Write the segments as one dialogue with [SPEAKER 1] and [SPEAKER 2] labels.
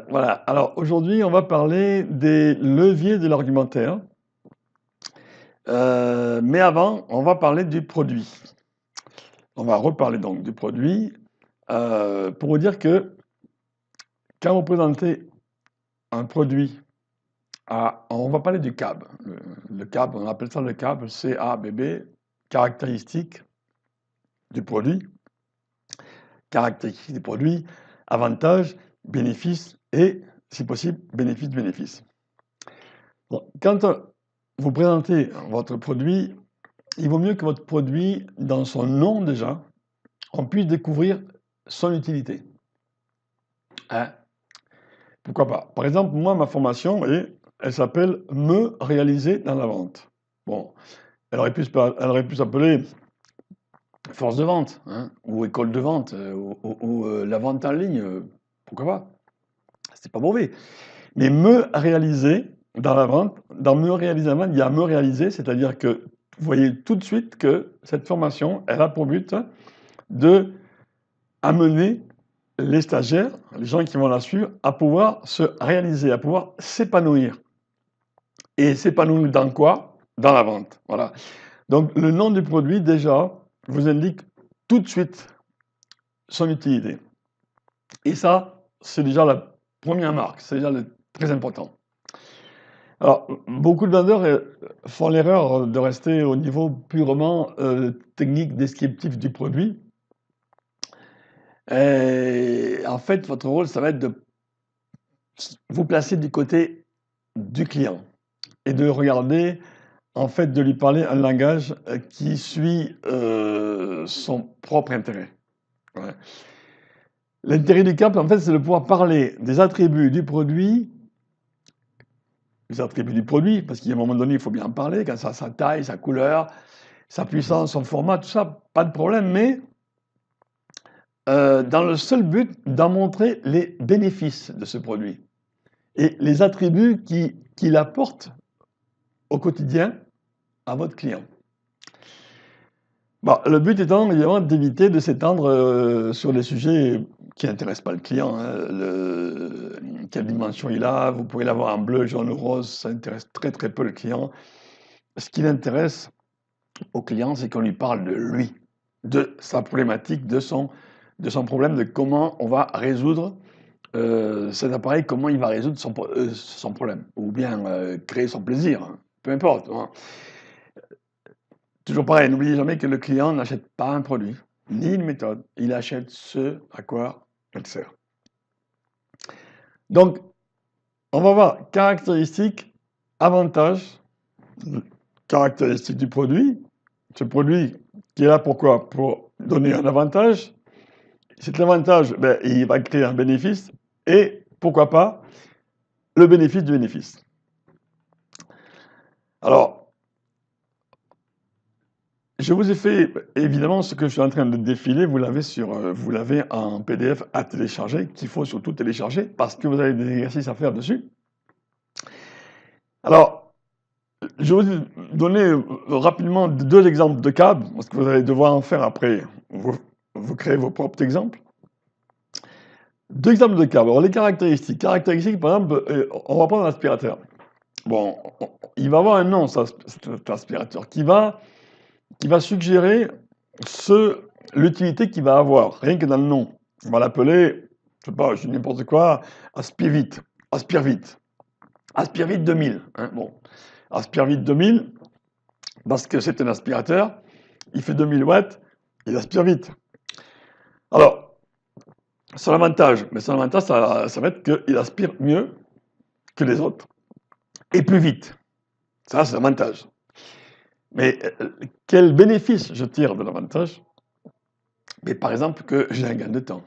[SPEAKER 1] Voilà. Alors aujourd'hui, on va parler des leviers de l'argumentaire. Mais avant, on va parler du produit. On va reparler donc du produit pour vous dire que quand vous présentez un produit on va parler du CAB. Le CAB, on appelle ça le CAB, C-A-B-B, caractéristiques du produit, caractéristiques du produit, avantages, bénéfices et, si possible, bénéfice-bénéfice. Bon, quand vous présentez votre produit, il vaut mieux que votre produit, dans son nom déjà, on puisse découvrir son utilité. Hein? Pourquoi pas? Par exemple, moi, ma formation, vous voyez, elle s'appelle Me réaliser dans la vente. Bon, elle aurait pu s'appeler force de vente, hein, ou école de vente, ou la vente en ligne, pourquoi pas? C'est pas mauvais. Mais me réaliser dans la vente, dans me réaliser dans la vente, il y a me réaliser, c'est-à-dire que vous voyez tout de suite que cette formation, elle a pour but de amener les stagiaires, les gens qui vont la suivre, à pouvoir se réaliser, à pouvoir s'épanouir. Et s'épanouir dans quoi? Dans la vente. Voilà. Donc le nom du produit, déjà, vous indique tout de suite son utilité. Et ça, c'est déjà la première marque, c'est déjà très important. Alors, beaucoup de vendeurs font l'erreur de rester au niveau purement technique, descriptif du produit. Et en fait, votre rôle, ça va être de vous placer du côté du client et de regarder, en fait, de lui parler un langage qui suit son propre intérêt. Ouais. L'intérêt du CAP, en fait, c'est de pouvoir parler des attributs du produit, parce qu'à un moment donné, il faut bien en parler, quand ça, sa taille, sa couleur, sa puissance, son format, tout ça, pas de problème, mais dans le seul but d'en montrer les bénéfices de ce produit et les attributs qu'il apporte au quotidien à votre client. Bon, le but étant évidemment d'éviter de s'étendre sur des sujets qui n'intéressent pas le client. Hein. Quelle dimension il a, vous pouvez l'avoir en bleu, jaune ou rose, ça intéresse très très peu le client. Ce qui l'intéresse au client, c'est qu'on lui parle de lui, de sa problématique, de son problème, de comment on va résoudre cet appareil, comment il va résoudre son problème, ou bien créer son plaisir, hein. Peu importe. Hein. Toujours pareil, n'oubliez jamais que le client n'achète pas un produit, ni une méthode, il achète ce à quoi il sert. Donc, on va voir caractéristiques, avantages, caractéristiques du produit. Ce produit qui est là pourquoi? Pour donner un avantage. Cet avantage, ben, il va créer un bénéfice et pourquoi pas le bénéfice du bénéfice. Alors, je vous ai fait, évidemment, ce que je suis en train de défiler, vous l'avez en PDF à télécharger, qu'il faut surtout télécharger, parce que vous avez des exercices à faire dessus. Alors, je vais vous donner rapidement 2 exemples de CAB, parce que vous allez devoir en faire après, vous créez vos propres exemples. 2 exemples de CAB. Alors, les caractéristiques. Caractéristiques, par exemple, on va prendre l'aspirateur. Bon, il va avoir un nom, cet aspirateur, qui va suggérer l'utilité qu'il va avoir, rien que dans le nom. On va l'appeler, je sais pas, je dis n'importe quoi, Aspirevite, Aspirevite, Aspirevite 2000. Hein, bon, Aspirevite 2000, parce que c'est un aspirateur, il fait 2000 watts, il aspire vite. Alors, son avantage, ça va être qu'il aspire mieux que les autres, et plus vite. Ça, c'est l'avantage. Mais quel bénéfice je tire de l'avantage? Mais par exemple que j'ai un gain de temps.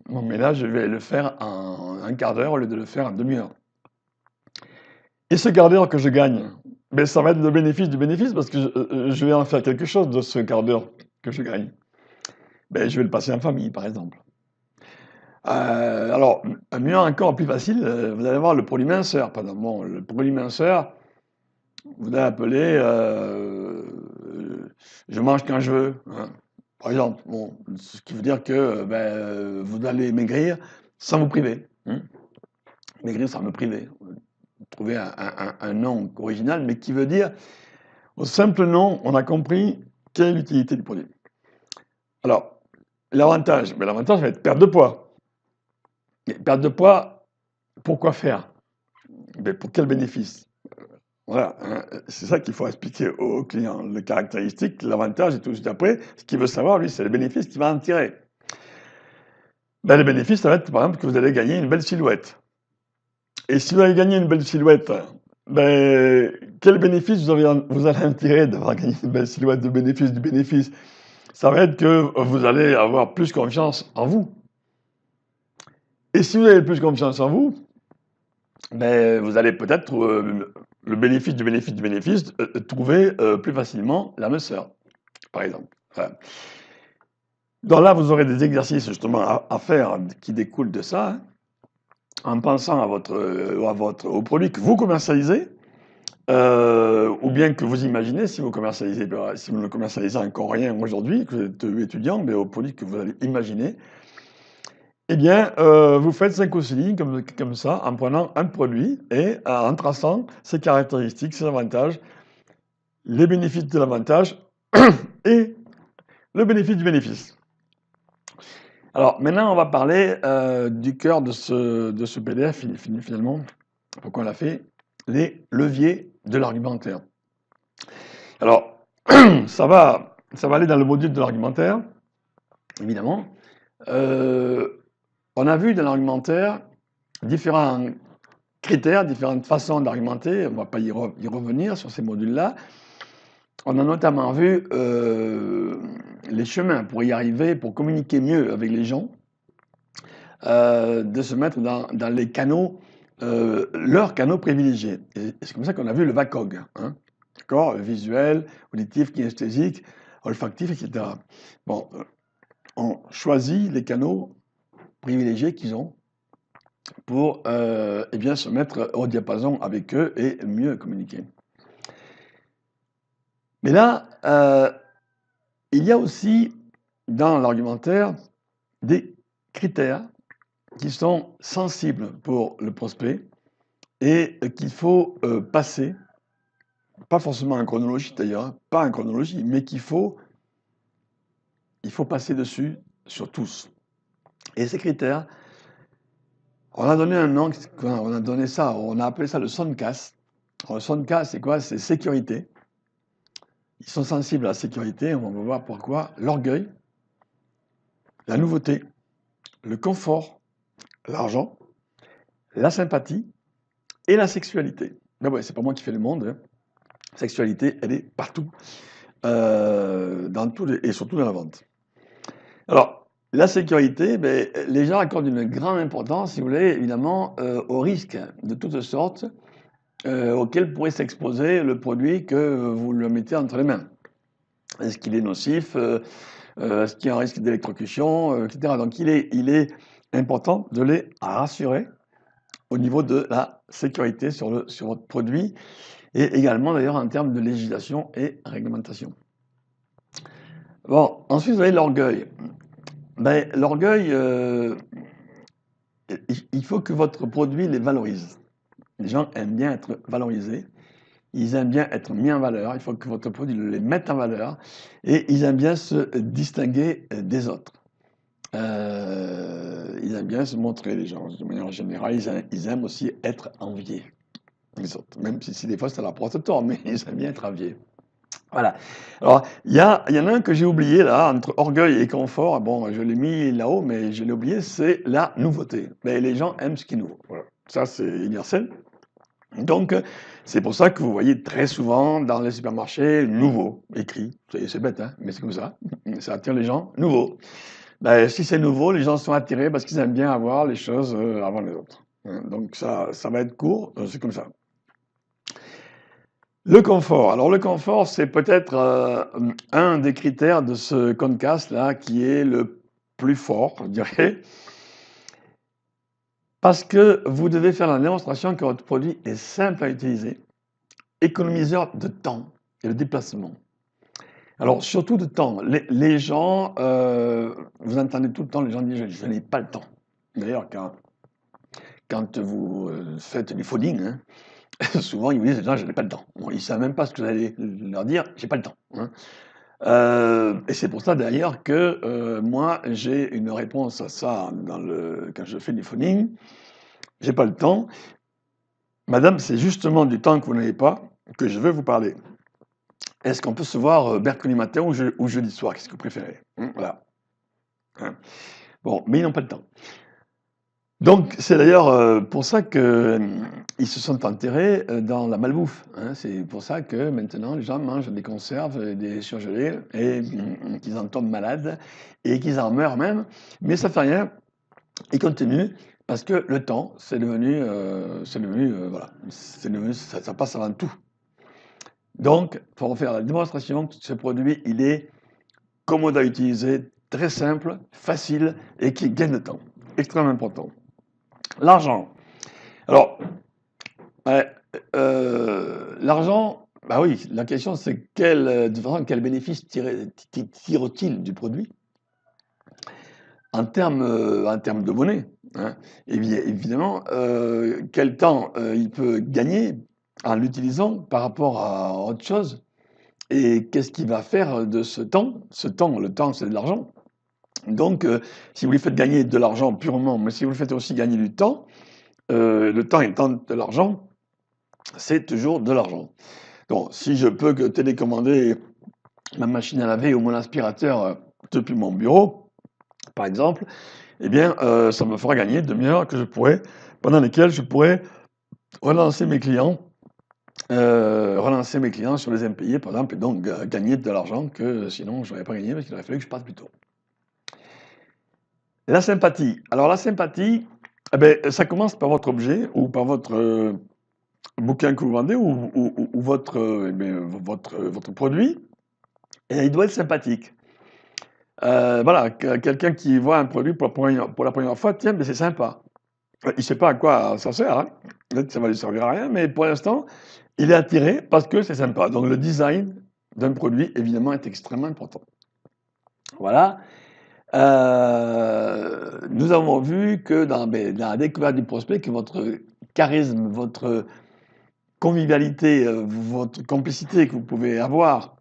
[SPEAKER 1] Bon, mais là, je vais le faire en un quart d'heure au lieu de le faire en demi-heure. Et ce quart d'heure que je gagne, ben, ça va être le bénéfice du bénéfice parce que je vais en faire quelque chose de ce quart d'heure que je gagne. Ben, je vais le passer en famille, par exemple. Alors, mieux encore, plus facile, vous allez voir le produit minceur. Pardon. Bon, le produit minceur, vous allez appeler je mange quand je veux. Hein. Par exemple, bon, ce qui veut dire que vous allez maigrir sans vous priver. Hein. Maigrir sans me priver. Trouver un nom original, mais qui veut dire, au simple nom, on a compris quelle est l'utilité du produit. Alors, l'avantage, mais l'avantage va être perte de poids. Mais perte de poids, pourquoi faire? Mais pour quel bénéfice? Voilà, hein, c'est ça qu'il faut expliquer au client. Le caractéristique, l'avantage et tout de suite après, ce qu'il veut savoir, lui, c'est les bénéfices qu'il va en tirer. Ben, les bénéfices, ça va être, par exemple, que vous allez gagner une belle silhouette. Et si vous allez gagner une belle silhouette, ben, quel bénéfice vous allez en tirer d'avoir gagné une belle silhouette, de bénéfice du bénéfice? Ça va être que vous allez avoir plus confiance en vous. Et si vous avez plus confiance en vous, ben, vous allez peut-être, le bénéfice du bénéfice du bénéfice, trouver plus facilement l'âme sœur, par exemple. Voilà. Donc là, vous aurez des exercices justement à faire qui découlent de ça, hein, en pensant au produit que vous commercialisez, ou bien que vous imaginez, si vous ne commercialisez encore rien aujourd'hui, que vous êtes étudiant, mais au produit que vous allez imaginer, eh bien, vous faites 5 ou 6 lignes comme ça, en prenant un produit et en traçant ses caractéristiques, ses avantages, les bénéfices de l'avantage et le bénéfice du bénéfice. Alors, maintenant, on va parler du cœur de ce PDF, finalement. Pourquoi on l'a fait? Les leviers de l'argumentaire. Alors, ça va aller dans le module de l'argumentaire, évidemment. On a vu dans l'argumentaire différents critères, différentes façons d'argumenter. On ne va pas y revenir sur ces modules-là. On a notamment vu les chemins pour y arriver, pour communiquer mieux avec les gens, de se mettre dans les canaux, leurs canaux privilégiés. Et c'est comme ça qu'on a vu le VACOG, hein, d'accord, visuel, auditif, kinesthésique, olfactif, etc. Bon, on choisit les canaux privilégiés qu'ils ont pour eh bien, se mettre au diapason avec eux et mieux communiquer. Mais là, il y a aussi dans l'argumentaire des critères qui sont sensibles pour le prospect et qu'il faut passer, pas forcément en chronologie d'ailleurs, pas en chronologie, mais il faut passer dessus sur tous. Et ces critères, on a donné un nom, on a appelé ça le SONCAS. Alors, le SONCAS, c'est quoi? C'est sécurité. Ils sont sensibles à la sécurité, on va voir pourquoi. L'orgueil, la nouveauté, le confort, l'argent, la sympathie et la sexualité. Mais ouais, c'est pas moi qui fais le monde, hein. La sexualité, elle est partout, dans tout et surtout dans la vente. Alors, la sécurité, ben, les gens accordent une grande importance, si vous voulez, évidemment, aux risques de toutes sortes auxquels pourrait s'exposer le produit que vous le mettez entre les mains. Est-ce qu'il est nocif? Est-ce qu'il y a un risque d'électrocution, etc. Donc il est important de les rassurer au niveau de la sécurité sur votre produit et également d'ailleurs en termes de législation et réglementation. Bon, ensuite vous avez l'orgueil. Ben, l'orgueil, il faut que votre produit les valorise. Les gens aiment bien être valorisés. Ils aiment bien être mis en valeur, il faut que votre produit les mette en valeur, et ils aiment bien se distinguer des autres. Ils aiment bien se montrer, les gens, de manière générale, ils aiment aussi être enviés, les autres, même si des fois ça leur porte tort, mais ils aiment bien être enviés. Voilà. Alors, il y en a un que j'ai oublié là, entre orgueil et confort, bon, je l'ai mis là-haut, mais je l'ai oublié, c'est la nouveauté. Mais les gens aiment ce qui est nouveau. Voilà. Ça, c'est universel. Donc, c'est pour ça que vous voyez très souvent dans les supermarchés nouveau écrit. C'est bête, hein, mais c'est comme ça. Ça attire les gens. Nouveau. Ben, si c'est nouveau, les gens sont attirés parce qu'ils aiment bien avoir les choses avant les autres. Donc, ça va être court. C'est comme ça. Le confort. Alors, le confort, c'est peut-être un des critères de ce CONCAS là qui est le plus fort, je dirais. Parce que vous devez faire la démonstration que votre produit est simple à utiliser, économiseur de temps et de déplacement. Alors, surtout de temps. Les gens, vous entendez tout le temps les gens dire je n'ai pas le temps. D'ailleurs, quand vous faites du phoning, hein, souvent ils vous disent: «Non, je n'ai pas le temps». Bon, ils ne savent même pas ce que vous allez leur dire: «J'ai pas le temps», hein. Et c'est pour ça d'ailleurs que moi j'ai une réponse à ça quand je fais du phoning. J'ai pas le temps. Madame, c'est justement du temps que vous n'avez pas que je veux vous parler. Est-ce qu'on peut se voir mercredi matin ou jeudi soir? Qu'est-ce que vous préférez? Voilà. Hein. Bon, mais ils n'ont pas le temps. Donc, c'est d'ailleurs pour ça qu'ils se sont enterrés dans la malbouffe, hein. C'est pour ça que maintenant les gens mangent des conserves, des surgelés, et qu'ils en tombent malades et qu'ils en meurent même. Mais ça fait rien, ils continuent parce que le temps, voilà, ça passe avant tout. Donc, pour faire la démonstration, ce produit, il est commode à utiliser, très simple, facile et qui gagne de temps. Extrêmement important. L'argent. Alors, l'argent, bah oui, la question c'est quel bénéfice tire-t-il du produit en termes de monnaie, hein. Évidemment, quel temps il peut gagner en l'utilisant par rapport à autre chose, et qu'est-ce qu'il va faire de ce temps? Le temps, c'est de l'argent. Donc, si vous lui faites gagner de l'argent purement, mais si vous lui faites aussi gagner du temps, le temps étant de l'argent, c'est toujours de l'argent. Donc, si je peux télécommander ma machine à laver ou mon aspirateur depuis mon bureau, par exemple, eh bien, ça me fera gagner demi-heure pendant lesquelles je pourrais relancer mes clients sur les impayés, par exemple, et donc gagner de l'argent que sinon je n'aurais pas gagné parce qu'il aurait fallu que je parte plus tôt. La sympathie. Alors la sympathie, eh ben, ça commence par votre objet ou par votre bouquin que vous vendez ou votre produit, et il doit être sympathique. Voilà, quelqu'un qui voit un produit pour la première fois, tiens, mais c'est sympa. Il ne sait pas à quoi ça sert, hein. Peut-être que ça va lui servir à rien, mais pour l'instant, il est attiré parce que c'est sympa. Donc le design d'un produit, évidemment, est extrêmement important. Voilà. Nous avons vu que dans la découverte du prospect, que votre charisme, votre convivialité, votre complicité que vous pouvez avoir,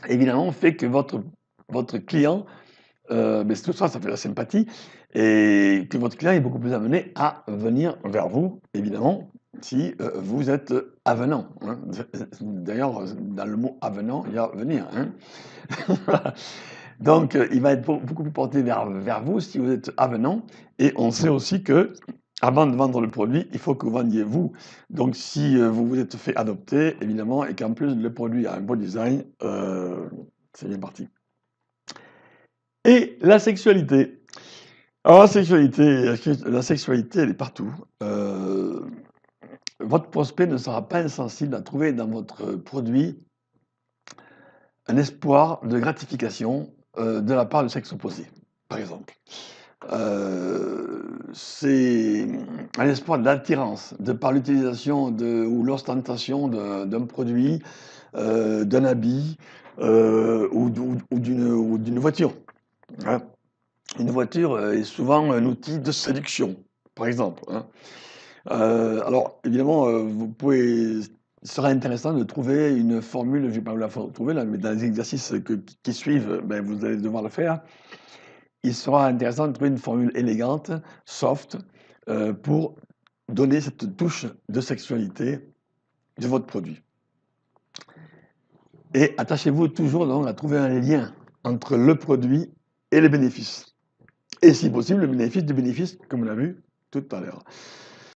[SPEAKER 1] évidemment, fait que votre client, tout ça, ça fait la sympathie, et que votre client est beaucoup plus amené à venir vers vous, évidemment, si vous êtes avenant, hein. D'ailleurs, dans le mot avenant, il y a venir, hein. Donc, il va être beaucoup plus porté vers vous si vous êtes avenant. Et on sait aussi que, avant de vendre le produit, il faut que vous vendiez vous. Donc, si vous vous êtes fait adopter, évidemment, et qu'en plus le produit a un beau design, c'est bien parti. Et la sexualité. Alors, la sexualité, elle est partout. Votre prospect ne sera pas insensible à trouver dans votre produit un espoir de gratification de la part du sexe opposé, par exemple. C'est un espoir d'attirance, de par l'utilisation ou l'ostentation d'un produit, d'un habit ou d'une voiture, hein. Une voiture est souvent un outil de séduction, par exemple, hein. Alors évidemment, il sera intéressant de trouver une formule, je ne vais pas vous la trouver là, mais dans les exercices qui suivent, ben, vous allez devoir le faire. Il sera intéressant de trouver une formule élégante, soft, pour donner cette touche de sexualité de votre produit. Et attachez-vous toujours donc à trouver un lien entre le produit et les bénéfices. Et si possible, le bénéfice du bénéfice, comme on l'a vu tout à l'heure.